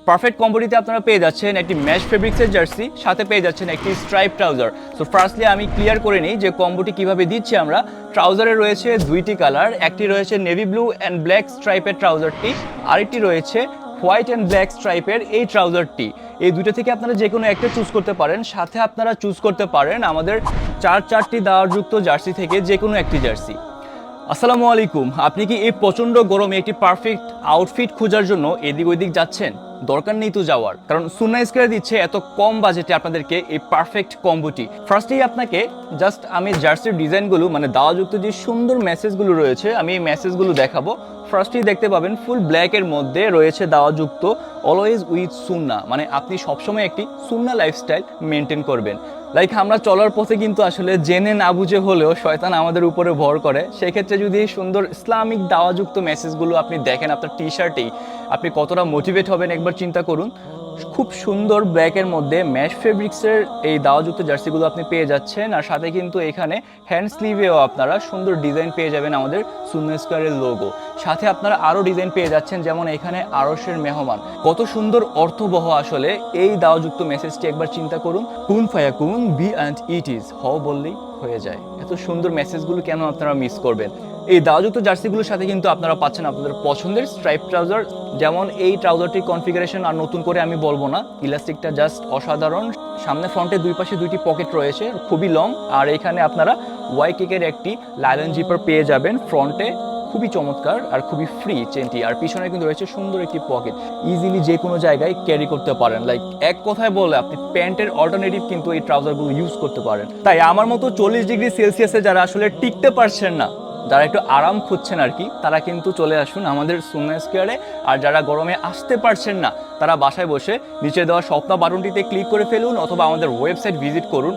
Perfect কম্বোটিতে আপনারা পেয়ে যাচ্ছেন একটি ম্যাশ ফেব্রিক্সের জার্সি, সাথে পেয়ে যাচ্ছেন একটি স্ট্রাইপ ট্রাউজার। সো ফার্স্টলি আমি ক্লিয়ার করে নিই যে কম্বোটি কিভাবে দিচ্ছি আমরা। ট্রাউজারে রয়েছে দুইটি কালার, একটি রয়েছে নেভি ব্লু অ্যান্ড ব্ল্যাক স্ট্রাইপের ট্রাউজারটি, আরেকটি রয়েছে হোয়াইট অ্যান্ড ব্ল্যাক স্ট্রাইপের এই ট্রাউজারটি। এই দুটো থেকে আপনারা যে কোনো একটা চুজ করতে পারেন, সাথে আপনারা চুজ করতে পারেন আমাদের চারটি দেওয়ারযুক্ত জার্সি থেকে যে কোনো একটি জার্সি। আসসালামু আলাইকুম। আপনি কি এই প্রচণ্ড গরমে একটি পারফেক্ট আউটফিট খোঁজার জন্য এদিক ওইদিক যাচ্ছেন? দরকার নেই তো যাওয়ার, কারণ সুন্না স্কয়ার দিচ্ছে এত কম বাজেটে আপনাদেরকে এই পারফেক্ট কম্বোটি। ফার্স্টেই আপনাকে জাস্ট আমি জার্সির ডিজাইনগুলো মানে দাওয়াযুক্ত যে সুন্দর মেসেজগুলো রয়েছে আমি এই মেসেজগুলো দেখাবো। ফার্স্টেই দেখতে পাবেন ফুল ব্ল্যাকের মধ্যে রয়েছে দাওয়াযুক্ত অলওয়েজ উইথ সুন্না, মানে আপনি সবসময় একটি সুন্না লাইফস্টাইল মেনটেন করবেন। লাইক আমরা চলার পথে কিন্তু আসলে জেনে না বুঝে হলেও শয়তান আমাদের উপরে ভর করে। সেক্ষেত্রে যদি এই সুন্দর ইসলামিক দাওয়াযুক্ত মেসেজগুলো আপনি দেখেন আপনার টি শার্টেই, আপনি কতটা মোটিভেট হবেন একবার চিন্তা করুন। খুব সুন্দর ব্ল্যাকের মধ্যে ম্যাশ ফেব্রিক্সের এই দাওয়াযুক্ত জার্সিগুলো আপনি পেয়ে যাচ্ছেন, আর সাথে কিন্তু এখানে হ্যান্ড স্লিভেও আপনারা সুন্দর ডিজাইন পেয়ে যাবেন আমাদের সুন্না স্কয়ারের লোগো। সাথে আপনারা আরও ডিজাইন পেয়ে যাচ্ছেন, যেমন এখানে আরশের মেহমান। কত সুন্দর অর্থবহ আসলে এই দাওয়াযুক্ত মেসেজটি একবার চিন্তা করুন। কুন ফায়াকুন বি অ্যান্ড ইট ইজ, হও বললেই হয়ে যায়। এত সুন্দর মেসেজগুলো কেন আপনারা মিস করবেন? এই দাওয়াযুক্ত জার্সিগুলোর সাথে কিন্তু আপনারা পাচ্ছেন আপনাদের পছন্দের স্ট্রাইপ ট্রাউজার। যেমন এই ট্রাউজারটির কনফিগারেশন আর নতুন করে আমি বলবো না, ইলাস্টিকটা জাস্ট অসাধারণ। সামনে ফ্রন্টে দুই পাশে দুইটি পকেট রয়েছে, খুবই লং। আর এখানে আপনারা ওয়াই কেকের একটি লাইলন জিপার পেয়ে যাবেন ফ্রন্টে, খুবই চমৎকার আর খুবই ফ্রি চেনটি। আর পিছনে কিন্তু রয়েছে সুন্দর একটি পকেট, ইজিলি যে কোনো জায়গায় ক্যারি করতে পারেন। লাইক এক কথায় বলে আপনি প্যান্টের অল্টারনেটিভ কিন্তু এই ট্রাউজারগুলো ইউজ করতে পারেন। তাই আমার মতো 40 ডিগ্রি সেলসিয়াসে যারা আসলে টিকতে পারছেন না, যারা একটু আরাম খুঁজছেন আর কি, তারা কিন্তু চলে আসুন আমাদের সুন্না স্কয়ারে। আর যারা গরমে আসতে পারছেন না, তারা বাসায় বসে নিচে দেওয়া স্বপ্ন বাটনটিতে ক্লিক করে ফেলুন, অথবা আমাদের ওয়েবসাইট ভিজিট করুন।